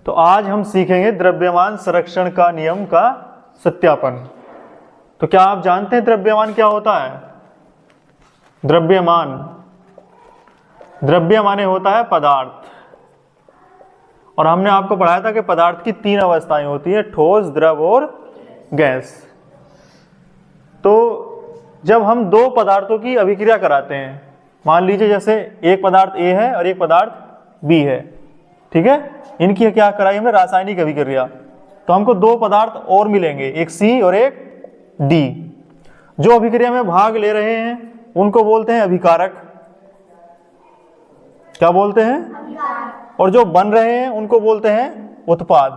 तो आज हम सीखेंगे द्रव्यमान संरक्षण का नियम का सत्यापन। तो क्या आप जानते हैं द्रव्यमान क्या होता है? द्रव्यमान, द्रव्य माने होता है पदार्थ, और हमने आपको पढ़ाया था कि पदार्थ की 3 अवस्थाएं होती है, ठोस, द्रव और गैस। तो जब हम 2 पदार्थों की अभिक्रिया कराते हैं, मान लीजिए जैसे एक पदार्थ A है और एक पदार्थ B है, ठीक है, इनकी क्या कराई हमने? रासायनिक अभिक्रिया। तो हमको 2 पदार्थ और मिलेंगे, एक C और एक D। जो अभिक्रिया में भाग ले रहे हैं उनको बोलते हैं अभिकारक। क्या बोलते हैं? और जो बन रहे हैं उनको बोलते हैं उत्पाद।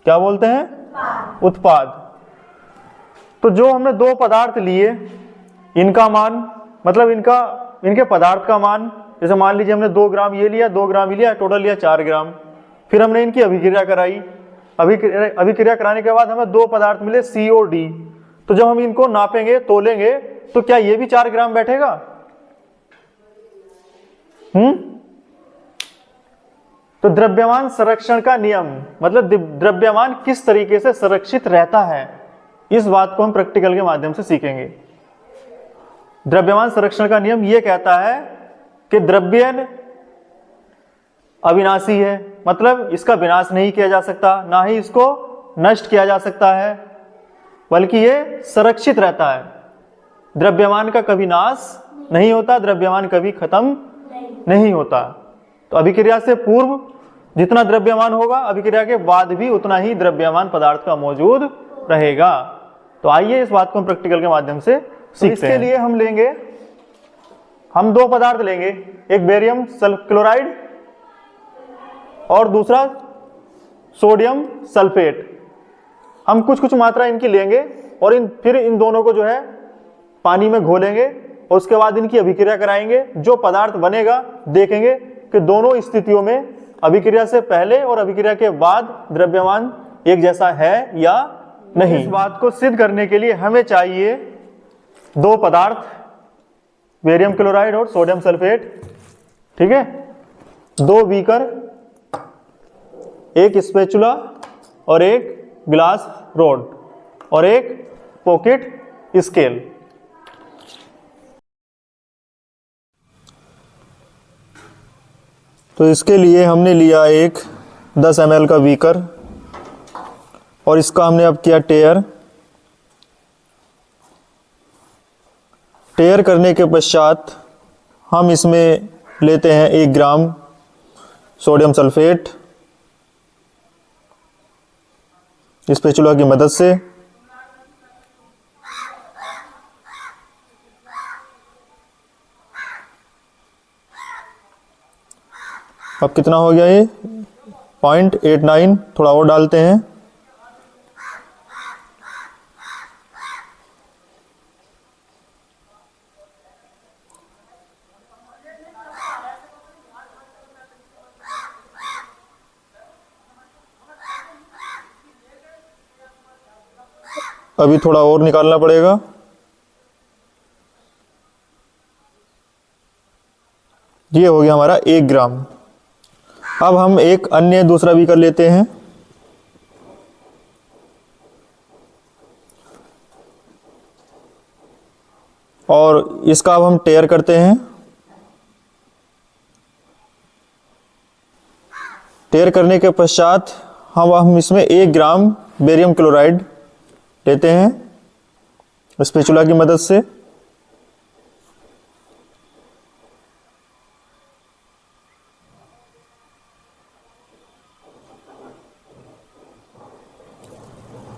क्या बोलते हैं? उत्पाद। तो जो हमने 2 पदार्थ लिए, इनका मान मतलब इनके पदार्थ का मान, जैसे मान लीजिए हमने 2 ग्राम ये लिया, 2 ग्राम ये लिया, टोटल लिया 4 ग्राम। फिर हमने इनकी अभिक्रिया कराई। अभिक्रिया कराने के बाद हमें 2 पदार्थ मिले C और D। तो जब हम इनको नापेंगे, तोलेंगे, तो क्या ये भी 4 ग्राम बैठेगा? तो द्रव्यमान संरक्षण का नियम मतलब द्रव्यमान किस तरीके से संरक्षित रहता है, इस बात को हम प्रैक्टिकल के माध्यम से सीखेंगे। द्रव्यमान संरक्षण का नियम यह कहता है कि द्रव्य अविनाशी है, मतलब इसका विनाश नहीं किया जा सकता, ना ही इसको नष्ट किया जा सकता है, बल्कि ये संरक्षित रहता है। द्रव्यमान का कभी नाश नहीं होता, द्रव्यमान कभी खत्म नहीं होता। तो अभिक्रिया से पूर्व जितना द्रव्यमान होगा, अभिक्रिया के बाद भी उतना ही द्रव्यमान पदार्थ का मौजूद रहेगा। तो आइए इस बात को हम प्रैक्टिकल के माध्यम से सीखते हैं। इसके लिए हम 2 पदार्थ लेंगे, एक बेरियम क्लोराइड और दूसरा सोडियम सल्फेट। हम कुछ मात्रा इनकी लेंगे और फिर इन दोनों को जो है पानी में घोलेंगे और उसके बाद इनकी अभिक्रिया कराएंगे। जो पदार्थ बनेगा देखेंगे कि दोनों स्थितियों में अभिक्रिया से पहले और अभिक्रिया के बाद द्रव्यमान एक जैसा है या नहीं। इस बात को सिद्ध करने के लिए हमें चाहिए 2 पदार्थ, बेरियम क्लोराइड और सोडियम सल्फेट, ठीक है, 2 बीकर, एक स्पैचुला और एक ग्लास रोड और एक पॉकेट स्केल। तो इसके लिए हमने लिया एक 10 ml का बीकर और इसका हमने अब किया टेयर। टेयर करने के पश्चात हम इसमें लेते हैं 1 ग्राम सोडियम सल्फेट स्पैचुला की मदद से। अब कितना हो गया ये? 0.89, थोड़ा और डालते हैं। अभी थोड़ा और निकालना पड़ेगा। ये हो गया हमारा 1 ग्राम। अब हम एक अन्य दूसरा बीकर लेते हैं और इसका अब हम टेयर करते हैं। टेयर करने के पश्चात हम इसमें 1 ग्राम बेरियम क्लोराइड लेते हैं स्पैचुला की मदद से।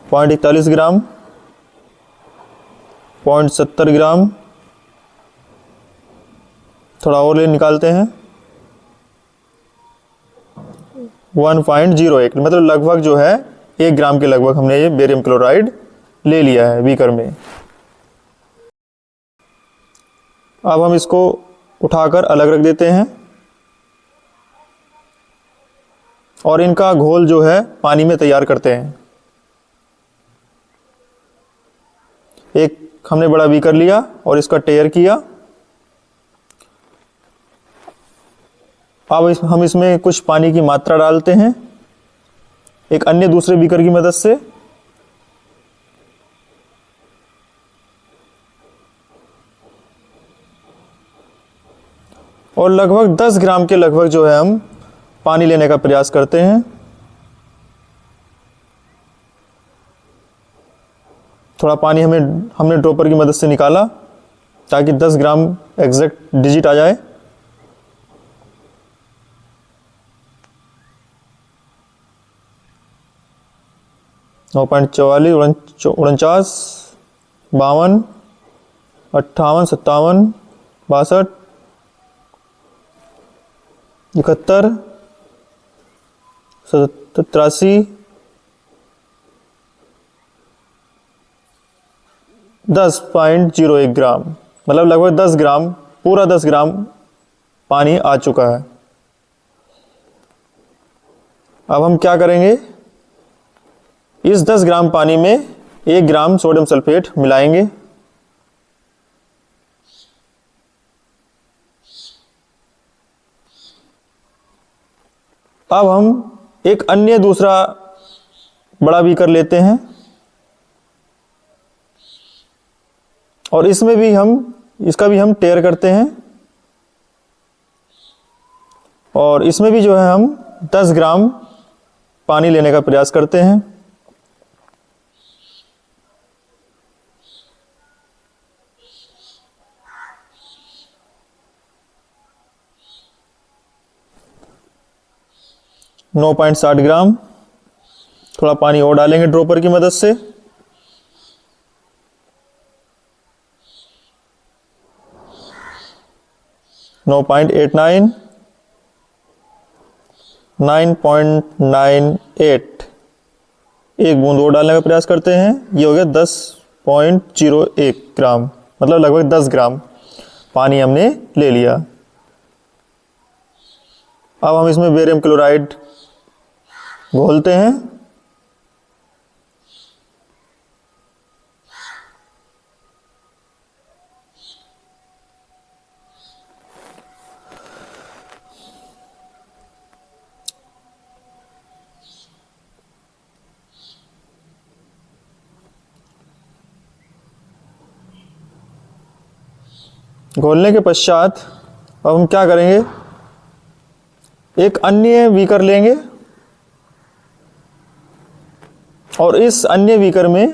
पॉइंट 41 ग्राम, 0.70 ग्राम, थोड़ा और ले निकालते हैं। 1.08 मतलब लगभग जो है 1 ग्राम के लगभग हमने ये बेरियम क्लोराइड ले लिया है बीकर में। अब हम इसको उठाकर अलग रख देते हैं और इनका घोल जो है पानी में तैयार करते हैं। एक हमने बड़ा बीकर लिया और इसका टेयर किया। अब हम इसमें कुछ पानी की मात्रा डालते हैं एक अन्य दूसरे बीकर की मदद से। और लगभग 10 ग्राम के लगभग जो है हम पानी लेने का प्रयास करते हैं। थोड़ा पानी हमने ड्रॉपर की मदद से निकाला ताकि 10 ग्राम एग्जैक्ट डिजिट आ जाए। नौ 44, 49, 52, 58, 57, 62, 71, 83, 10.01 ग्राम, मतलब लगभग 10 ग्राम, पूरा 10 ग्राम पानी आ चुका है। अब हम क्या करेंगे, इस 10 ग्राम पानी में 1 ग्राम सोडियम सल्फेट मिलाएंगे। अब हम एक अन्य दूसरा बड़ा बीकर लेते हैं और इसका भी हम टेयर करते हैं और इसमें भी जो है हम 10 ग्राम पानी लेने का प्रयास करते हैं। नौ 9.60 ग्राम, थोड़ा पानी और डालेंगे ड्रॉपर की मदद से। नौ 9.89, 9.98, एक बूंद और डालने का प्रयास करते हैं। ये हो गया 10.01 ग्राम, मतलब लगभग 10 ग्राम पानी हमने ले लिया। अब हम इसमें बेरियम क्लोराइड घोलते हैं। घोलने के पश्चात अब हम क्या करेंगे, एक अन्य बीकर लेंगे और इस अन्य बीकर में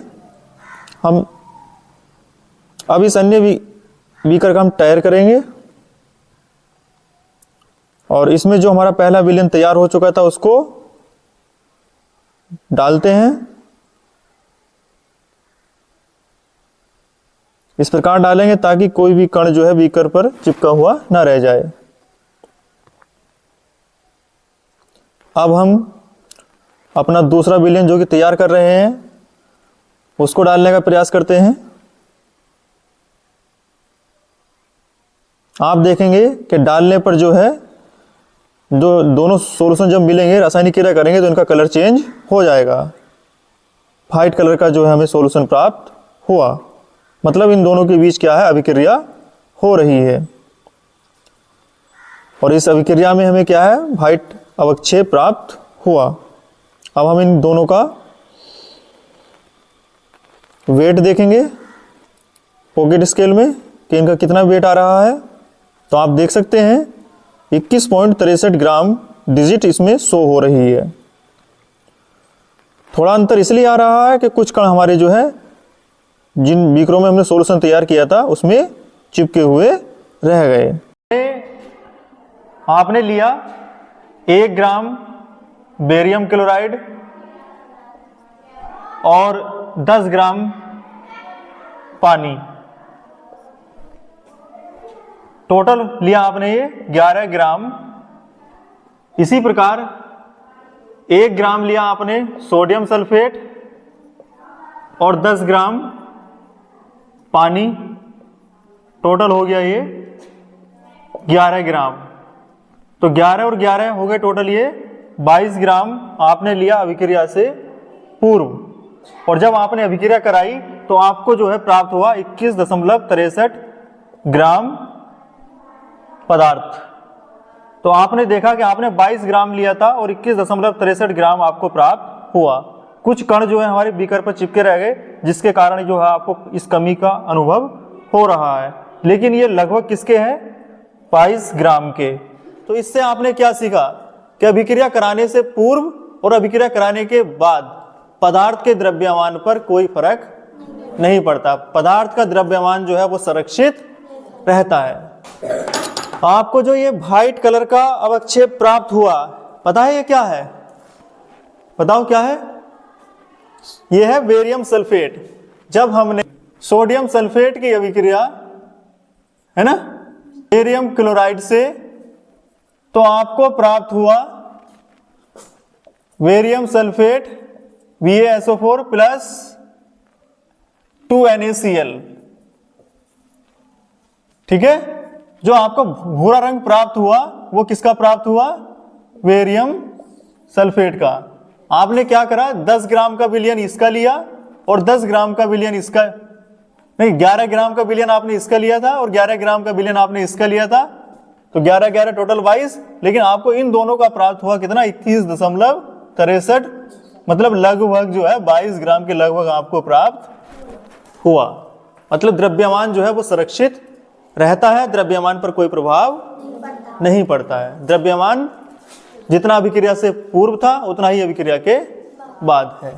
इस अन्य बीकर का हम टायर करेंगे और इसमें जो हमारा पहला विलयन तैयार हो चुका था उसको डालते हैं। इस प्रकार डालेंगे ताकि कोई भी कण जो है बीकर पर चिपका हुआ ना रह जाए। अब हम अपना दूसरा विलयन जो कि तैयार कर रहे हैं उसको डालने का प्रयास करते हैं। आप देखेंगे कि डालने पर जो है दोनों सॉल्यूशन जब मिलेंगे, रासायनिक क्रिया करेंगे तो इनका कलर चेंज हो जाएगा। वाइट कलर का जो है हमें सॉल्यूशन प्राप्त हुआ, मतलब इन दोनों के बीच क्या है, अभिक्रिया हो रही है और इस अभिक्रिया में हमें क्या है, वाइट अवक्षेप प्राप्त हुआ। अब हम इन दोनों का वेट देखेंगे पॉकेट स्केल में कि इनका कितना वेट आ रहा है। तो आप देख सकते हैं 21.63 ग्राम डिजिट इसमें शो हो रही है। थोड़ा अंतर इसलिए आ रहा है कि कुछ कण हमारे जो है जिन बीकरों में हमने सॉल्यूशन तैयार किया था उसमें चिपके हुए रह गए। आपने लिया 1 ग्राम बेरियम क्लोराइड और 10 ग्राम पानी, टोटल लिया आपने ये 11 ग्राम। इसी प्रकार 1 ग्राम लिया आपने सोडियम सल्फेट और 10 ग्राम पानी, टोटल हो गया ये 11 ग्राम। तो 11 और 11 हो गए टोटल ये 22 ग्राम आपने लिया अभिक्रिया से पूर्व। और जब आपने अभिक्रिया कराई तो आपको जो है प्राप्त हुआ 21.63 ग्राम पदार्थ। तो आपने देखा कि आपने 22 ग्राम लिया था और 21.63 ग्राम आपको प्राप्त हुआ। कुछ कण जो है हमारे बीकर पर चिपके रह गए, जिसके कारण जो है आपको इस कमी का अनुभव हो रहा है। लेकिन ये लगभग किसके हैं? 22 ग्राम के। तो इससे आपने क्या सीखा कि अभिक्रिया कराने से पूर्व और अभिक्रिया कराने के बाद पदार्थ के द्रव्यमान पर कोई फर्क नहीं पड़ता। पदार्थ का द्रव्यमान जो है वो संरक्षित रहता है। आपको जो ये व्हाइट कलर का अवक्षेप प्राप्त हुआ, पता है ये क्या है? बताओ क्या है? ये है बेरियम सल्फेट। जब हमने सोडियम सल्फेट की अभिक्रिया है ना बेरियम क्लोराइड से, तो आपको प्राप्त हुआ barium sulphate BaSO4 plus 2NaCl। ठीक है, जो आपको भूरा रंग प्राप्त हुआ वो किसका प्राप्त हुआ? बेरियम सल्फेट का। आपने क्या करा, 10 ग्राम का विलयन इसका लिया और 10 ग्राम का विलयन इसका, नहीं 11 ग्राम का विलयन आपने इसका लिया था और 11 ग्राम का विलयन आपने इसका लिया था, तो 11 टोटल 22। लेकिन आपको इन दोनों का प्राप्त हुआ कितना? 21.63, मतलब लगभग जो है 22 ग्राम के लगभग आपको प्राप्त हुआ। मतलब द्रव्यमान जो है वो सुरक्षित रहता है, द्रव्यमान पर कोई प्रभाव नहीं पड़ता है। द्रव्यमान जितना अभिक्रिया से पूर्व था उतना ही अभिक्रिया के बाद है।